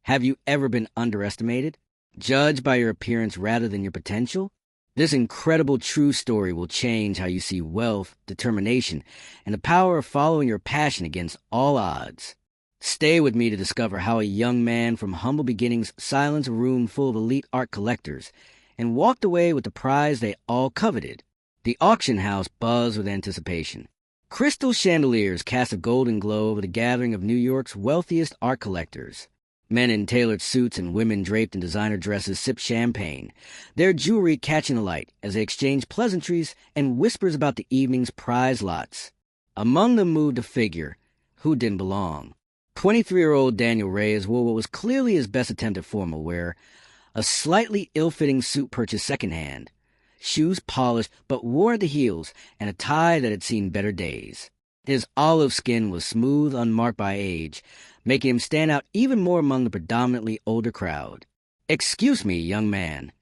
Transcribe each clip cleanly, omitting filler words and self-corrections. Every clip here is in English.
Have you ever been underestimated? Judged by your appearance rather than your potential? This incredible true story will change how you see wealth, determination, and the power of following your passion against all odds. Stay with me to discover how a young man from humble beginnings silenced a room full of elite art collectors and walked away with the prize they all coveted. The auction house buzzed with anticipation. Crystal chandeliers cast a golden glow over the gathering of New York's wealthiest art collectors. Men in tailored suits and women draped in designer dresses sipped champagne, their jewelry catching the light as they exchanged pleasantries and whispers about the evening's prize lots. Among them moved a figure who didn't belong. 23-year-old Daniel Reyes wore what was clearly his best attempt at formal wear, a slightly ill-fitting suit purchased secondhand, shoes polished but worn at the heels, and a tie that had seen better days. His olive skin was smooth, unmarked by age, making him stand out even more among the predominantly older crowd. "Excuse me, young man."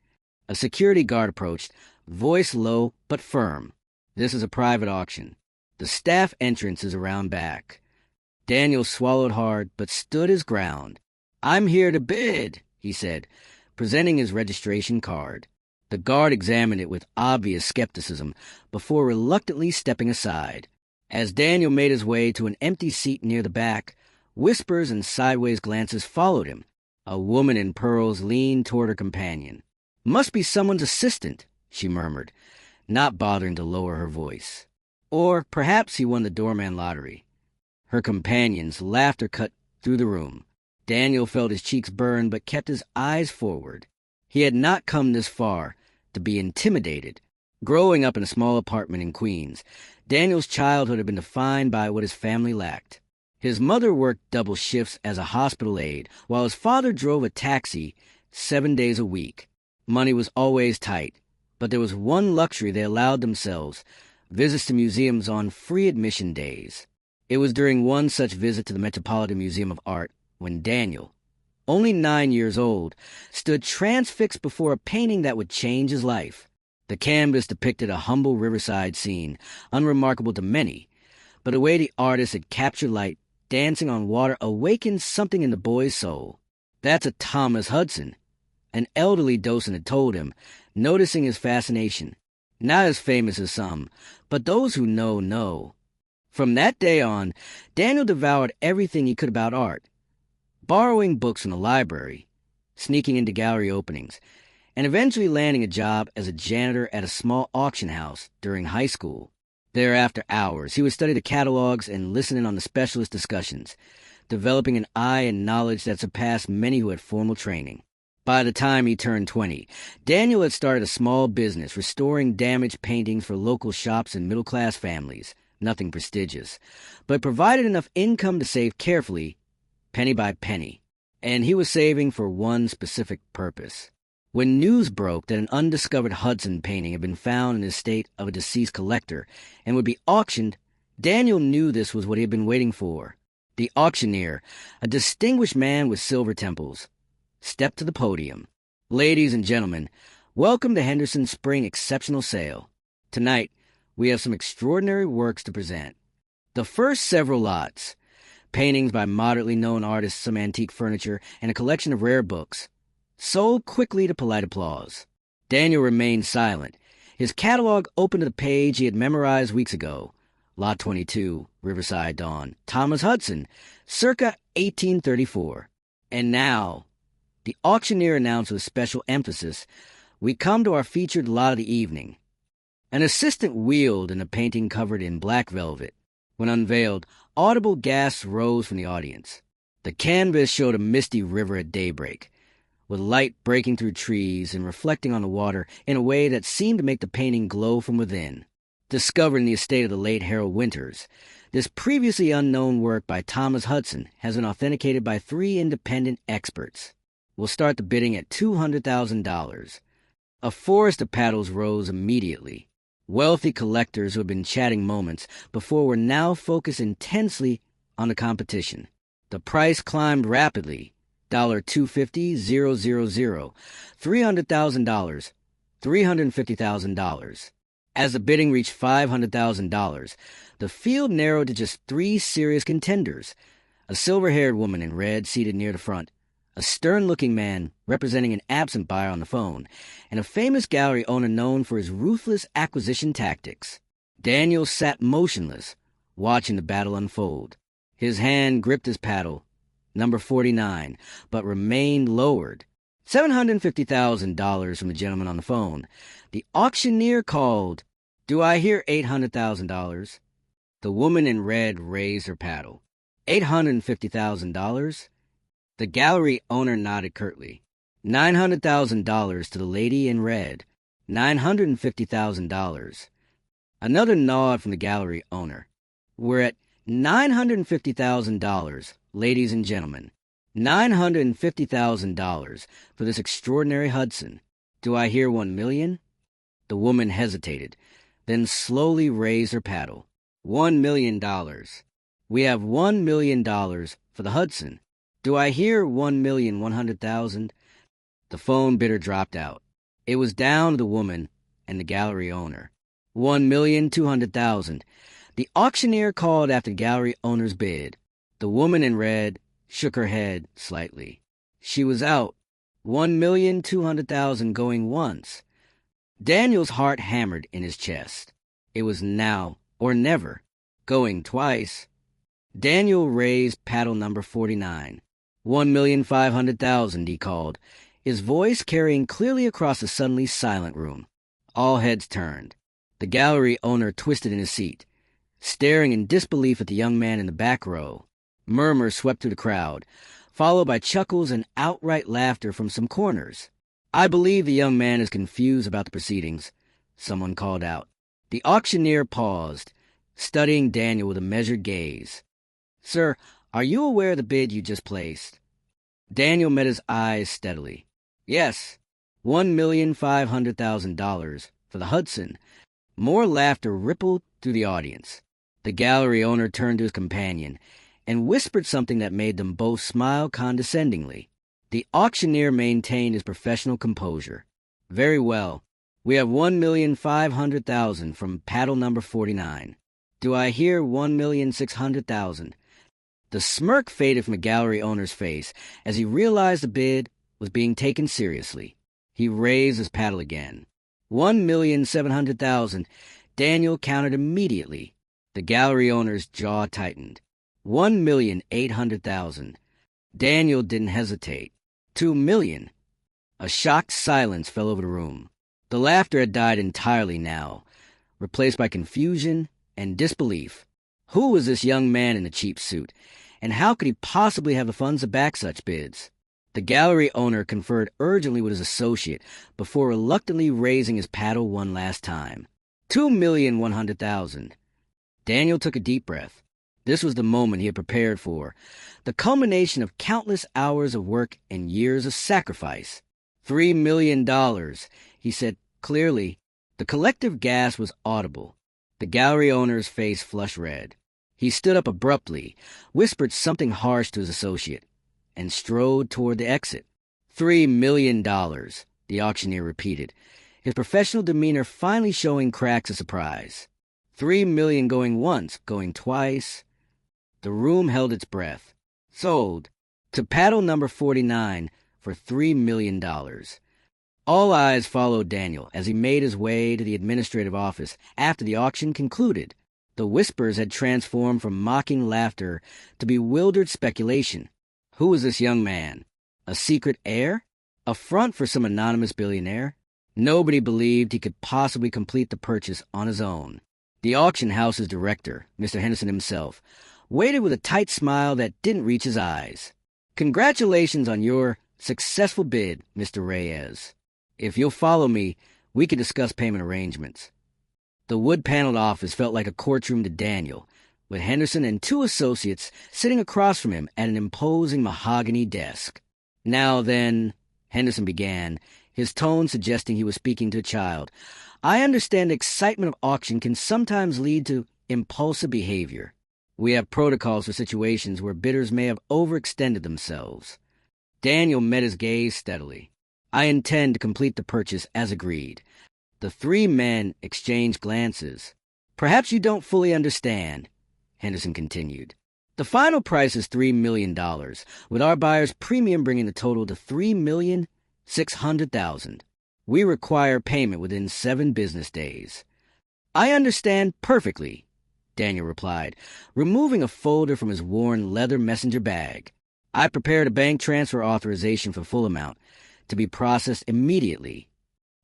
A security guard approached, voice low but firm. "This is a private auction. The staff entrance is around back." Daniel swallowed hard but stood his ground. "I'm here to bid," he said, presenting his registration card. The guard examined it with obvious skepticism before reluctantly stepping aside. As Daniel made his way to an empty seat near the back, whispers and sideways glances followed him. A woman in pearls leaned toward her companion. "Must be someone's assistant," she murmured, not bothering to lower her voice. "Or perhaps he won the doorman lottery." Her companion's laughter cut through the room. Daniel felt his cheeks burn but kept his eyes forward. He had not come this far to be intimidated. Growing up in a small apartment in Queens, Daniel's childhood had been defined by what his family lacked. His mother worked double shifts as a hospital aide, while his father drove a taxi 7 days a week. Money was always tight, but there was one luxury they allowed themselves: visits to museums on free admission days. It was during one such visit to the Metropolitan Museum of Art when Daniel, only 9 years old, stood transfixed before a painting that would change his life. The canvas depicted a humble riverside scene, unremarkable to many, but the way the artist had captured light dancing on water awakened something in the boy's soul. "That's a Thomas Hudson," an elderly docent had told him, noticing his fascination. "Not as famous as some, but those who know." From that day on, Daniel devoured everything he could about art, borrowing books from the library, sneaking into gallery openings, and eventually landing a job as a janitor at a small auction house during high school. There, after hours, he would study the catalogs and listen in on the specialist discussions, developing an eye and knowledge that surpassed many who had formal training. By the time he turned 20, Daniel had started a small business restoring damaged paintings for local shops and middle-class families. Nothing prestigious, but provided enough income to save carefully, penny by penny. And he was saving for one specific purpose. When news broke that an undiscovered Hudson painting had been found in the estate of a deceased collector and would be auctioned, Daniel knew this was what he had been waiting for. The auctioneer, a distinguished man with silver temples, stepped to the podium. "Ladies and gentlemen, welcome to Henderson's Spring Exceptional Sale. Tonight, we have some extraordinary works to present. The first several lots, paintings by moderately known artists, some antique furniture, and a collection of rare books, sold quickly to polite applause." Daniel remained silent, his catalog open to the page he had memorized weeks ago. Lot 22, Riverside Dawn, Thomas Hudson, circa 1834. And now, the auctioneer announced with special emphasis, "We come to our featured lot of the evening." An assistant wheeled in a painting covered in black velvet. When unveiled, audible gasps rose from the audience. The canvas showed a misty river at daybreak, with light breaking through trees and reflecting on the water in a way that seemed to make the painting glow from within. Discovered in the estate of the late Harold Winters, this previously unknown work by Thomas Hudson has been authenticated by 3 independent experts. We'll start the bidding at $200,000. A forest of paddles rose immediately. Wealthy collectors who had been chatting moments before were now focused intensely on the competition. The price climbed rapidly. $250,000, $300,000, $350,000. As the bidding reached $500,000, the field narrowed to just 3 serious contenders: a silver-haired woman in red seated near the front, a stern-looking man representing an absent buyer on the phone, and a famous gallery owner known for his ruthless acquisition tactics. Daniel sat motionless, watching the battle unfold. His hand gripped his paddle, number 49, but remained lowered. $750,000 from the gentleman on the phone. The auctioneer called. "Do I hear $800,000? The woman in red raised her paddle. $850,000? The gallery owner nodded curtly. $900,000 to the lady in red. $950,000. Another nod from the gallery owner. We're at $950,000, ladies and gentlemen. $950,000 for this extraordinary Hudson. Do I hear $1 million? The woman hesitated, then slowly raised her paddle. $1 million. We have $1 million for the Hudson. Do I hear $1,100,000? The phone bidder dropped out. It was down to the woman and the gallery owner. $1,200,000. The auctioneer called after the gallery owner's bid. The woman in red shook her head slightly. She was out. $1,200,000 going once. Daniel's heart hammered in his chest. It was now or never. Going twice. Daniel raised paddle number 49. $1,500,000, he called, his voice carrying clearly across the suddenly silent room. All heads turned. The gallery owner twisted in his seat, staring in disbelief at the young man in the back row. Murmurs swept through the crowd, followed by chuckles and outright laughter from some corners. "I believe the young man is confused about the proceedings," someone called out. The auctioneer paused, studying Daniel with a measured gaze. "Sir, are you aware of the bid you just placed?" Daniel met his eyes steadily. "Yes, $1,500,000 for the Hudson." More laughter rippled through the audience. The gallery owner turned to his companion and whispered something that made them both smile condescendingly. The auctioneer maintained his professional composure. "Very well. We have $1,500,000 from paddle number 49. Do I hear $1,600,000? The smirk faded from the gallery owner's face as he realized the bid was being taken seriously. He raised his paddle again. $1,700,000. Daniel counted immediately. The gallery owner's jaw tightened. $1,800,000. Daniel didn't hesitate. $2 million. A shocked silence fell over the room. The laughter had died entirely now, replaced by confusion and disbelief. Who was this young man in the cheap suit, and how could he possibly have the funds to back such bids? The gallery owner conferred urgently with his associate before reluctantly raising his paddle one last time. $2,100,000. Daniel took a deep breath. This was the moment he had prepared for, the culmination of countless hours of work and years of sacrifice. $3 million, he said clearly. The collective gasp was audible. The gallery owner's face flushed red. He stood up abruptly, whispered something harsh to his associate, and strode toward the exit. $3 million, the auctioneer repeated, his professional demeanor finally showing cracks of surprise. $3 million going once, going twice. The room held its breath. Sold to paddle number 49 for $3 million. All eyes followed Daniel as he made his way to the administrative office after the auction concluded. The whispers had transformed from mocking laughter to bewildered speculation. Who was this young man? A secret heir? A front for some anonymous billionaire? Nobody believed he could possibly complete the purchase on his own. The auction house's director, Mr. Henderson himself, waited with a tight smile that didn't reach his eyes. "Congratulations on your successful bid, Mr. Reyes. If you'll follow me, we can discuss payment arrangements." The wood-paneled office felt like a courtroom to Daniel, with Henderson and two associates sitting across from him at an imposing mahogany desk. "Now then," Henderson began, his tone suggesting he was speaking to a child, "I understand the excitement of auction can sometimes lead to impulsive behavior. We have protocols for situations where bidders may have overextended themselves." Daniel met his gaze steadily. "I intend to complete the purchase as agreed." The three men exchanged glances. "Perhaps you don't fully understand," Henderson continued. The final price is $3 million, with our buyer's premium bringing the total to $3,600,000. We require payment within 7 business days. I understand perfectly, Daniel replied, removing a folder from his worn leather messenger bag. I prepared a bank transfer authorization for full amount to be processed immediately.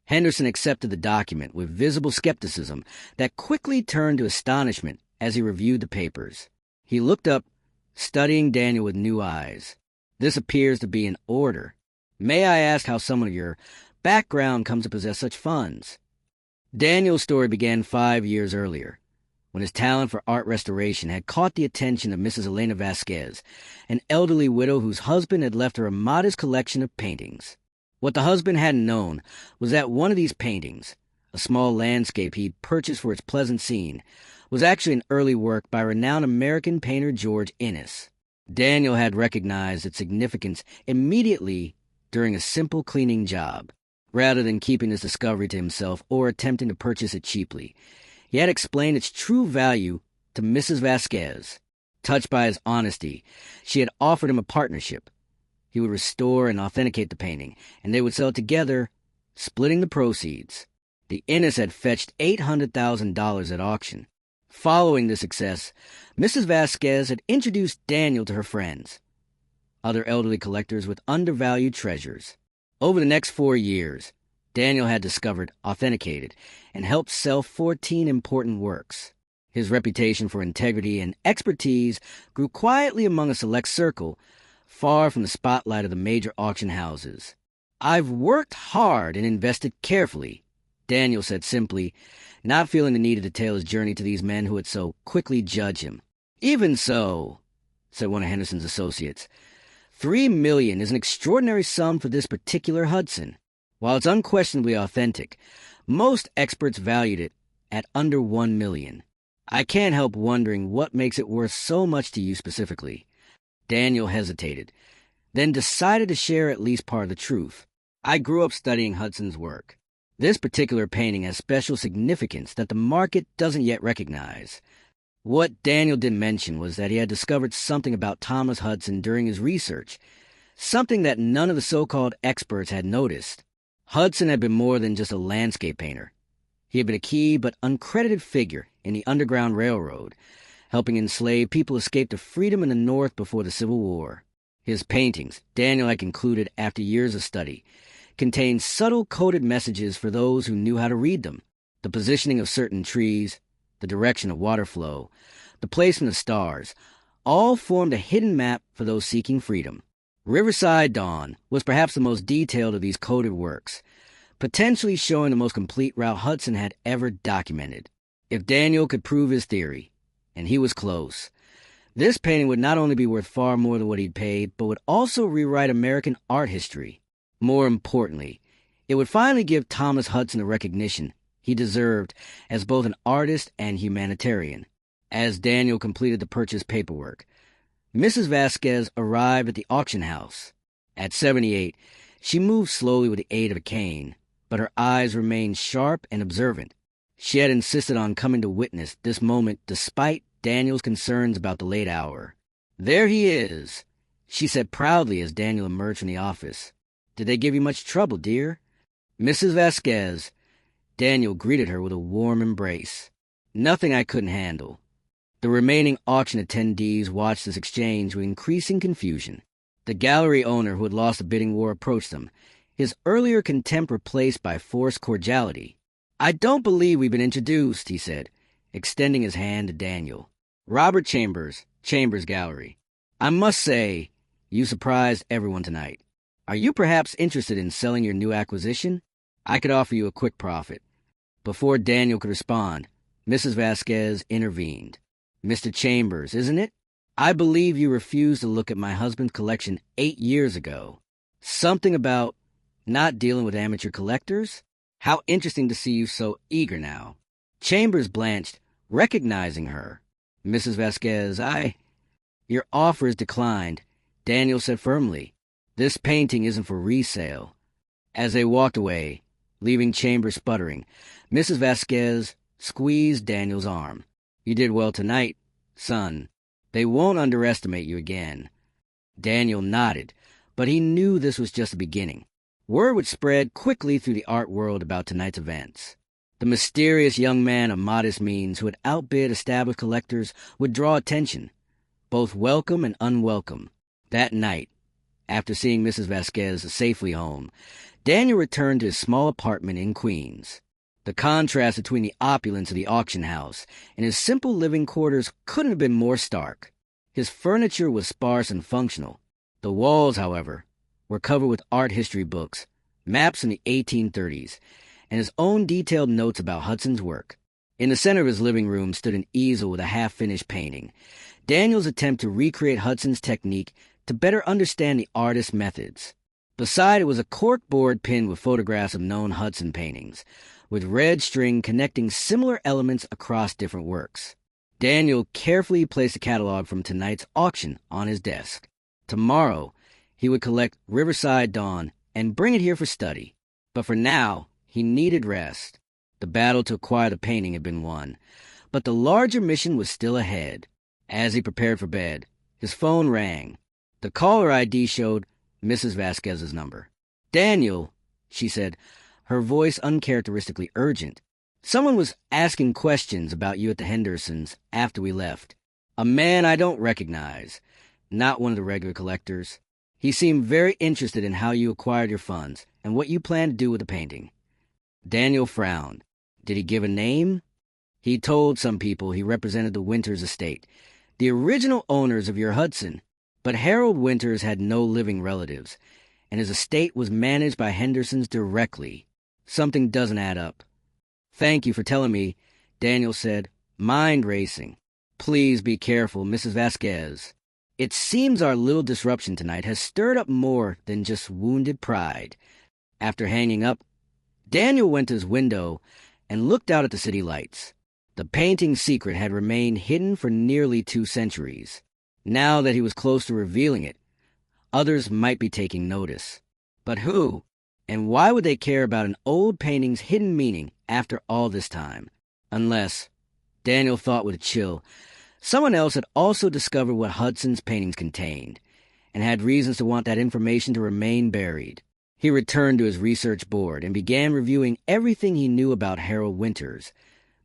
Henderson accepted the document with visible skepticism that quickly turned to astonishment as he reviewed the papers. He looked up, studying Daniel with new eyes. This appears to be an order. May I ask how someone of your background comes to possess such funds? Daniel's story began 5 years earlier, when his talent for art restoration had caught the attention of Mrs. Elena Vasquez, an elderly widow whose husband had left her a modest collection of paintings. What the husband hadn't known was that one of these paintings, a small landscape he'd purchased for its pleasant scene, was actually an early work by renowned American painter George Inness. Daniel had recognized its significance immediately during a simple cleaning job. Rather than keeping this discovery to himself or attempting to purchase it cheaply, he had explained its true value to Mrs. Vasquez. Touched by his honesty, she had offered him a partnership. He would restore and authenticate the painting, and they would sell it together, splitting the proceeds. The Inness had fetched $800,000 at auction. Following this success, Mrs. Vasquez had introduced Daniel to her friends, other elderly collectors with undervalued treasures. Over the next 4 years, Daniel had discovered, authenticated, and helped sell 14 important works. His reputation for integrity and expertise grew quietly among a select circle, far from the spotlight of the major auction houses. I've worked hard and invested carefully, Daniel said simply, not feeling the need to detail his journey to these men who had so quickly judged him. Even so, said one of Henderson's associates, $3 million is an extraordinary sum for this particular Hudson. While it's unquestionably authentic, most experts valued it at under $1 million. I can't help wondering what makes it worth so much to you specifically. Daniel hesitated, then decided to share at least part of the truth. I grew up studying Hudson's work. This particular painting has special significance that the market doesn't yet recognize. What Daniel didn't mention was that he had discovered something about Thomas Hudson during his research, something that none of the so-called experts had noticed. Hudson had been more than just a landscape painter. He had been a key but uncredited figure in the Underground Railroad, helping enslaved people escape to freedom in the North before the Civil War. His paintings, Daniel had concluded after years of study, contained subtle coded messages for those who knew how to read them. The positioning of certain trees, the direction of water flow, the placement of stars, all formed a hidden map for those seeking freedom. Riverside Dawn was perhaps the most detailed of these coded works, potentially showing the most complete route Hudson had ever documented. If Daniel could prove his theory, and he was close, this painting would not only be worth far more than what he'd paid, but would also rewrite American art history. More importantly, it would finally give Thomas Hudson the recognition he deserved as both an artist and humanitarian. As Daniel completed the purchase paperwork, Mrs. Vasquez arrived at the auction house. At 78, she moved slowly with the aid of a cane, but her eyes remained sharp and observant. She had insisted on coming to witness this moment despite Daniel's concerns about the late hour. "There he is," she said proudly as Daniel emerged from the office. "Did they give you much trouble, dear?" Mrs. Vasquez, Daniel greeted her with a warm embrace. "Nothing I couldn't handle." The remaining auction attendees watched this exchange with increasing confusion. The gallery owner who had lost the bidding war approached them, his earlier contempt replaced by forced cordiality. "I don't believe we've been introduced," he said, extending his hand to Daniel. "Robert Chambers, Chambers Gallery. I must say, you surprised everyone tonight. Are you perhaps interested in selling your new acquisition? I could offer you a quick profit." Before Daniel could respond, Mrs. Vasquez intervened. "Mr. Chambers, isn't it? I believe you refused to look at my husband's collection 8 years ago. Something about not dealing with amateur collectors? How interesting to see you so eager now." Chambers blanched, recognizing her. "Mrs. Vasquez, Your offer is declined," Daniel said firmly. "This painting isn't for resale." As they walked away, leaving Chambers sputtering, Mrs. Vasquez squeezed Daniel's arm. "You did well tonight, son." They won't underestimate you again. Daniel nodded, but he knew this was just the beginning. Word would spread quickly through the art world about tonight's events. The mysterious young man of modest means who had outbid established collectors would draw attention, both welcome and unwelcome. That night, after seeing Mrs. Vasquez safely home, Daniel returned to his small apartment in Queens. The contrast between the opulence of the auction house and his simple living quarters couldn't have been more stark. His furniture was sparse and functional. The walls, however, were covered with art history books, maps from the 1830s, and his own detailed notes about Hudson's work. In the center of his living room stood an easel with a half-finished painting, Daniel's attempt to recreate Hudson's technique to better understand the artist's methods. Beside it was a corkboard pinned with photographs of known Hudson paintings, with red string connecting similar elements across different works. Daniel carefully placed a catalog from tonight's auction on his desk. Tomorrow, he would collect Riverside Dawn and bring it here for study. But for now, he needed rest. The battle to acquire the painting had been won, but the larger mission was still ahead. As he prepared for bed, his phone rang. The caller ID showed Mrs. Vasquez's number. "Daniel," she said, her voice uncharacteristically urgent. "Someone was asking questions about you at the Hendersons after we left. A man I don't recognize, not one of the regular collectors. He seemed very interested in how you acquired your funds and what you plan to do with the painting." Daniel frowned. Did he give a name? He told some people he represented the Winters estate, the original owners of your Hudson, but Harold Winters had no living relatives, and his estate was managed by Hendersons directly. Something doesn't add up. "Thank you for telling me," Daniel said, mind racing. "Please be careful, Mrs. Vasquez. It seems our little disruption tonight has stirred up more than just wounded pride." After hanging up, Daniel went to his window and looked out at the city lights. The painting's secret had remained hidden for nearly 2 centuries. Now that he was close to revealing it, others might be taking notice. But who? And why would they care about an old painting's hidden meaning after all this time? Unless, Daniel thought with a chill, someone else had also discovered what Hudson's paintings contained, and had reasons to want that information to remain buried. He returned to his research board and began reviewing everything he knew about Harold Winters,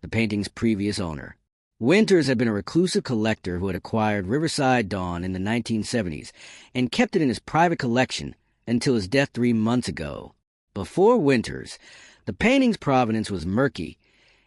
the painting's previous owner. Winters had been a reclusive collector who had acquired Riverside Dawn in the 1970s and kept it in his private collection until his death 3 months ago. Before Winters, the painting's provenance was murky.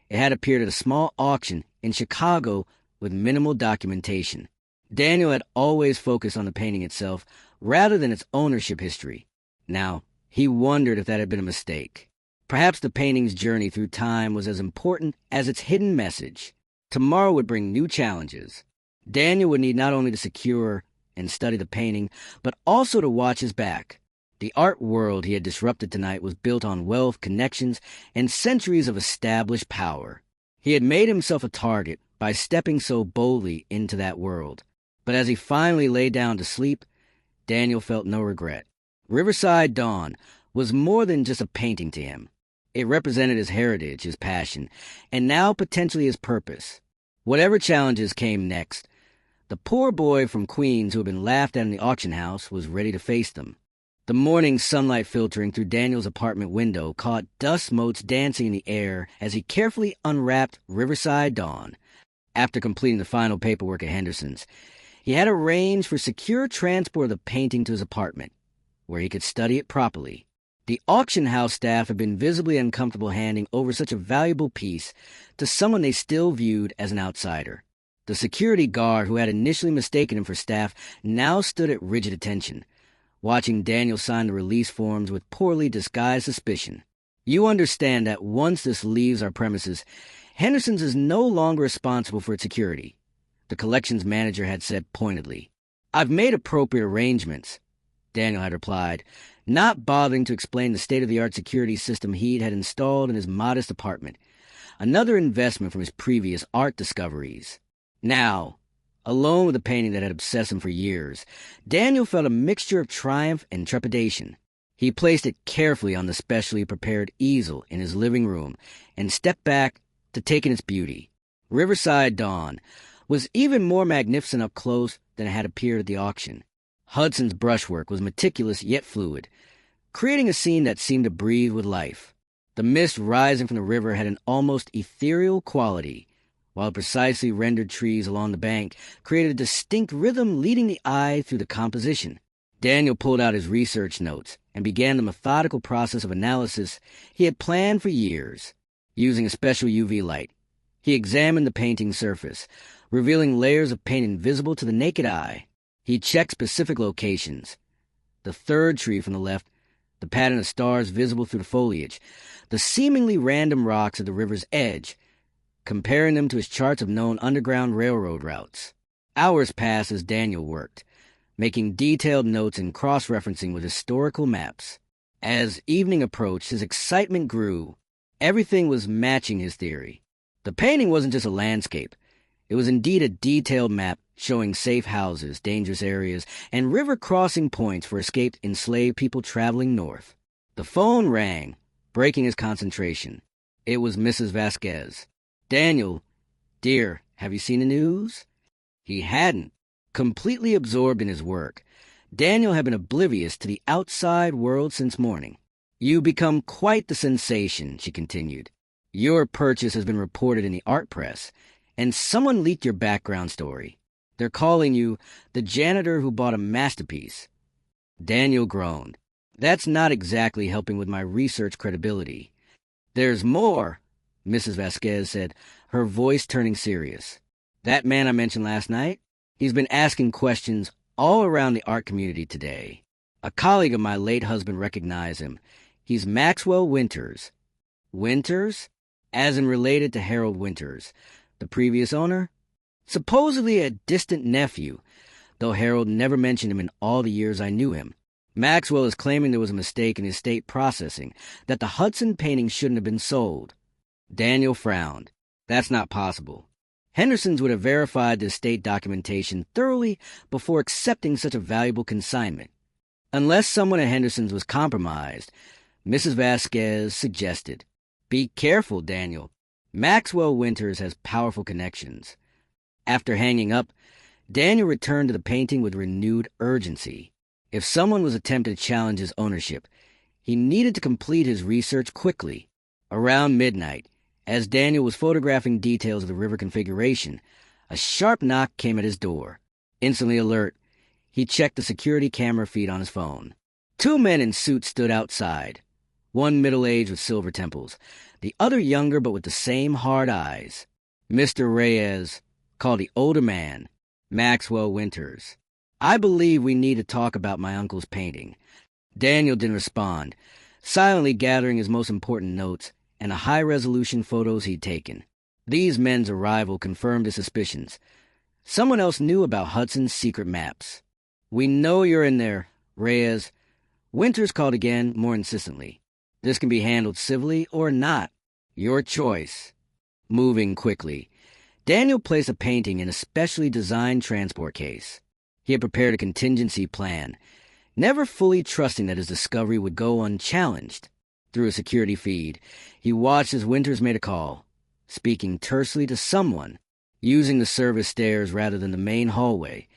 It had appeared at a small auction in Chicago with minimal documentation. Daniel had always focused on the painting itself rather than its ownership history. Now, he wondered if that had been a mistake. Perhaps the painting's journey through time was as important as its hidden message. Tomorrow would bring new challenges. Daniel would need not only to secure and study the painting, but also to watch his back. The art world he had disrupted tonight was built on wealth, connections, and centuries of established power. He had made himself a target by stepping so boldly into that world. But as he finally lay down to sleep, Daniel felt no regret. Riverside Dawn was more than just a painting to him. It represented his heritage, his passion, and now potentially his purpose. Whatever challenges came next, the poor boy from Queens who had been laughed at in the auction house was ready to face them. The morning sunlight filtering through Daniel's apartment window caught dust motes dancing in the air as he carefully unwrapped Riverside Dawn. After completing the final paperwork at Henderson's, he had arranged for secure transport of the painting to his apartment, where he could study it properly. The auction house staff had been visibly uncomfortable handing over such a valuable piece to someone they still viewed as an outsider. The security guard who had initially mistaken him for staff now stood at rigid attention, watching Daniel sign the release forms with poorly disguised suspicion. "You understand that once this leaves our premises, Henderson's is no longer responsible for its security," the collections manager had said pointedly. "I've made appropriate arrangements," Daniel had replied, not bothering to explain the state-of-the-art security system he had installed in his modest apartment, another investment from his previous art discoveries. Now, alone with the painting that had obsessed him for years, Daniel felt a mixture of triumph and trepidation. He placed it carefully on the specially prepared easel in his living room and stepped back to take in its beauty. Riverside Dawn, was even more magnificent up close than it had appeared at the auction. Hudson's brushwork was meticulous yet fluid, creating a scene that seemed to breathe with life. The mist rising from the river had an almost ethereal quality, while precisely rendered trees along the bank created a distinct rhythm leading the eye through the composition. Daniel pulled out his research notes and began the methodical process of analysis he had planned for years. Using a special UV light, he examined the painting's surface, revealing layers of paint invisible to the naked eye. He checked specific locations. The third tree from the left, the pattern of stars visible through the foliage, the seemingly random rocks at the river's edge, comparing them to his charts of known underground railroad routes. Hours passed as Daniel worked, making detailed notes and cross-referencing with historical maps. As evening approached, his excitement grew. Everything was matching his theory. The painting wasn't just a landscape. It was indeed a detailed map showing safe houses, dangerous areas, and river crossing points for escaped enslaved people traveling north. The phone rang, breaking his concentration. It was Mrs. Vasquez. "Daniel, dear, have you seen the news?" He hadn't. Completely absorbed in his work, Daniel had been oblivious to the outside world since morning. "You become quite the sensation," she continued. "Your purchase has been reported in the art press, and someone leaked your background story. They're calling you the janitor who bought a masterpiece." Daniel groaned. "That's not exactly helping with my research credibility." "There's more," Mrs. Vasquez said, her voice turning serious. "That man I mentioned last night, he's been asking questions all around the art community today. A colleague of my late husband recognized him. He's Maxwell Winters." "Winters?" As in related to Harold Winters, the previous owner? Supposedly a distant nephew, though Harold never mentioned him in all the years I knew him. Maxwell is claiming there was a mistake in his estate processing, that the Hudson painting shouldn't have been sold. Daniel frowned. "That's not possible. Henderson's would have verified the estate documentation thoroughly before accepting such a valuable consignment. Unless someone at Henderson's was compromised," Mrs. Vasquez suggested. "Be careful, Daniel. Maxwell Winters has powerful connections." After hanging up, Daniel returned to the painting with renewed urgency. If someone was attempting to challenge his ownership, he needed to complete his research quickly. Around midnight, as Daniel was photographing details of the river configuration, a sharp knock came at his door. Instantly alert, he checked the security camera feed on his phone. Two men in suits stood outside, one middle-aged with silver temples, the other younger but with the same hard eyes. "Mr. Reyes," called the older man, Maxwell Winters. "I believe we need to talk about my uncle's painting." Daniel didn't respond, silently gathering his most important notes and the high-resolution photos he'd taken. These men's arrival confirmed his suspicions. Someone else knew about Hudson's secret maps. "We know you're in there, Reyes." Winters called again, more insistently. "This can be handled civilly or not. Your choice." Moving quickly, Daniel placed a painting in a specially designed transport case. He had prepared a contingency plan, never fully trusting that his discovery would go unchallenged. Through a security feed, he watched as Winters made a call, speaking tersely to someone, using the service stairs rather than the main hallway.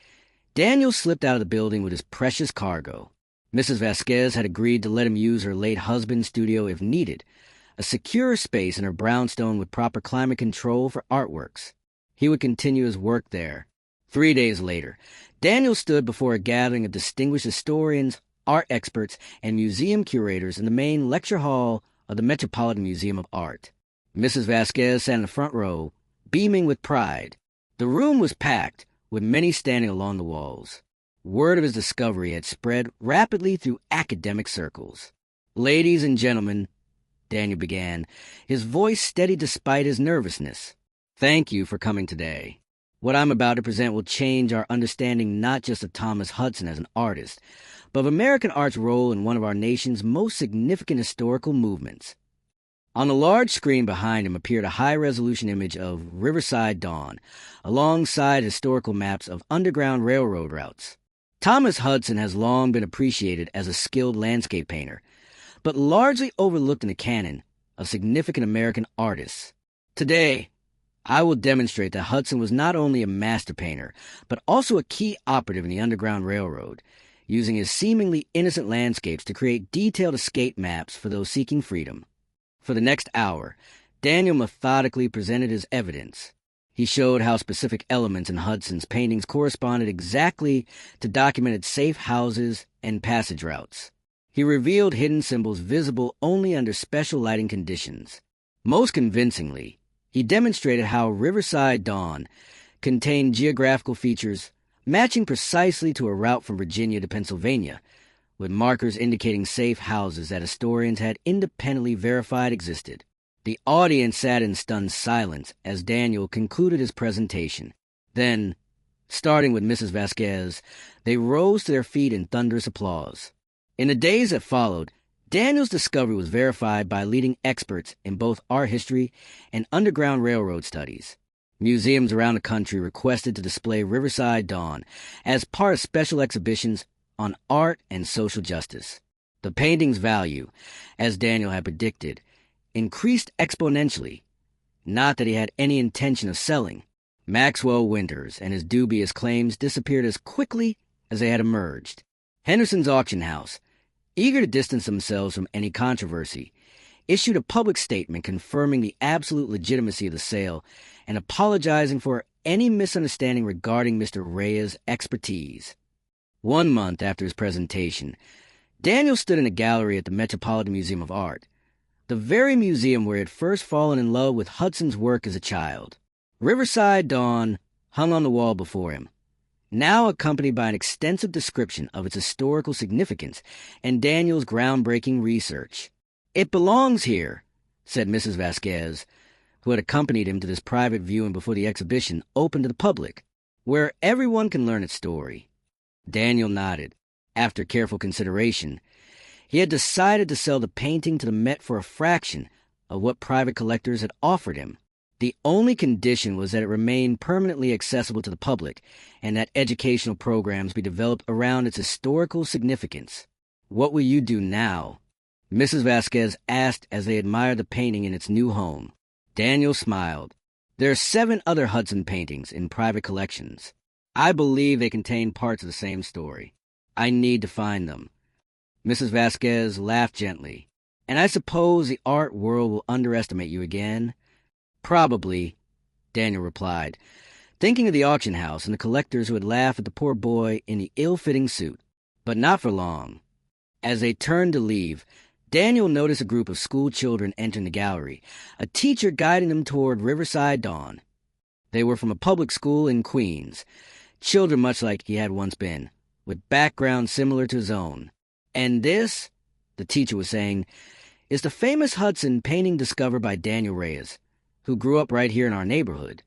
Daniel slipped out of the building with his precious cargo. Mrs. Vasquez had agreed to let him use her late husband's studio if needed, a secure space in her brownstone with proper climate control for artworks. He would continue his work there. 3 days later, Daniel stood before a gathering of distinguished historians, art experts, and museum curators in the main lecture hall of the Metropolitan Museum of Art. Mrs. Vasquez sat in the front row, beaming with pride. The room was packed, with many standing along the walls. Word of his discovery had spread rapidly through academic circles. "Ladies and gentlemen," Daniel began, his voice steady despite his nervousness, "thank you for coming today. What I'm about to present will change our understanding not just of Thomas Hudson as an artist, but of American art's role in one of our nation's most significant historical movements." On the large screen behind him appeared a high-resolution image of Riverside Dawn, alongside historical maps of Underground Railroad routes. Thomas Hudson has long been appreciated as a skilled landscape painter, but largely overlooked in the canon of significant American artists. Today, I will demonstrate that Hudson was not only a master painter, but also a key operative in the Underground Railroad, using his seemingly innocent landscapes to create detailed escape maps for those seeking freedom. For the next hour, Daniel methodically presented his evidence. He showed how specific elements in Hudson's paintings corresponded exactly to documented safe houses and passage routes. He revealed hidden symbols visible only under special lighting conditions. Most convincingly, he demonstrated how Riverside Dawn contained geographical features matching precisely to a route from Virginia to Pennsylvania, with markers indicating safe houses that historians had independently verified existed. The audience sat in stunned silence as Daniel concluded his presentation. Then, starting with Mrs. Vasquez, they rose to their feet in thunderous applause. In the days that followed, Daniel's discovery was verified by leading experts in both art history and Underground Railroad studies. Museums around the country requested to display Riverside Dawn as part of special exhibitions on art and social justice. The painting's value, as Daniel had predicted, increased exponentially. Not that he had any intention of selling. Maxwell Winters and his dubious claims disappeared as quickly as they had emerged. Henderson's auction house, eager to distance themselves from any controversy, issued a public statement confirming the absolute legitimacy of the sale and apologizing for any misunderstanding regarding Mr. Reyes' expertise. 1 month after his presentation, Daniel stood in a gallery at the Metropolitan Museum of Art, the very museum where he had first fallen in love with Hudson's work as a child. Riverside Dawn hung on the wall before him, now accompanied by an extensive description of its historical significance and Daniel's groundbreaking research. "It belongs here," said Mrs. Vasquez, who had accompanied him to this private viewing before the exhibition opened to the public, where everyone can learn its story. Daniel nodded. After careful consideration, he had decided to sell the painting to the Met for a fraction of what private collectors had offered him. The only condition was that it remain permanently accessible to the public and that educational programs be developed around its historical significance. "What will you do now?" Mrs. Vasquez asked as they admired the painting in its new home. Daniel smiled. "There are 7 other Hudson paintings in private collections. I believe they contain parts of the same story. I need to find them." Mrs. Vasquez laughed gently. "And I suppose the art world will underestimate you again?" "Probably," Daniel replied, thinking of the auction house and the collectors who had laughed at the poor boy in the ill-fitting suit. But not for long. As they turned to leave, Daniel noticed a group of school children entering the gallery, a teacher guiding them toward Riverside Dawn. They were from a public school in Queens, children much like he had once been, with backgrounds similar to his own. "And this," the teacher was saying, "is the famous Hudson painting discovered by Daniel Reyes, who grew up right here in our neighborhood."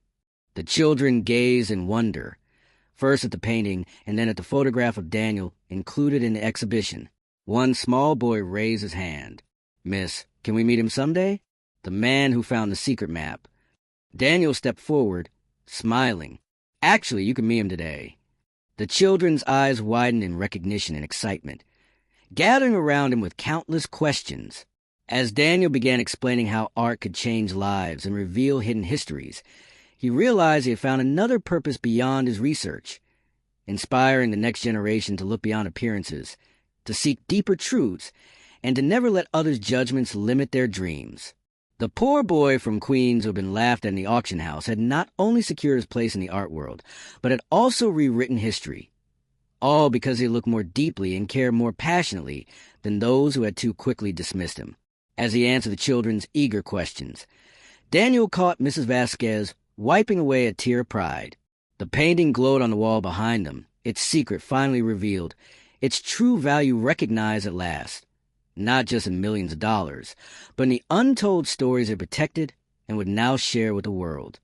The children gazed in wonder, first at the painting and then at the photograph of Daniel included in the exhibition. One small boy raised his hand. "Miss, can we meet him someday?" The man who found the secret map. Daniel stepped forward, smiling. "Actually, you can meet him today." The children's eyes widened in recognition and excitement, gathering around him with countless questions. As Daniel began explaining how art could change lives and reveal hidden histories, he realized he had found another purpose beyond his research, inspiring the next generation to look beyond appearances, to seek deeper truths, and to never let others' judgments limit their dreams. The poor boy from Queens who had been laughed at in the auction house had not only secured his place in the art world, but had also rewritten history, all because he looked more deeply and cared more passionately than those who had too quickly dismissed him. As he answered the children's eager questions, Daniel caught Mrs. Vasquez wiping away a tear of pride. The painting glowed on the wall behind them, its secret finally revealed, its true value recognized at last, not just in millions of dollars, but in the untold stories it protected and would now share with the world.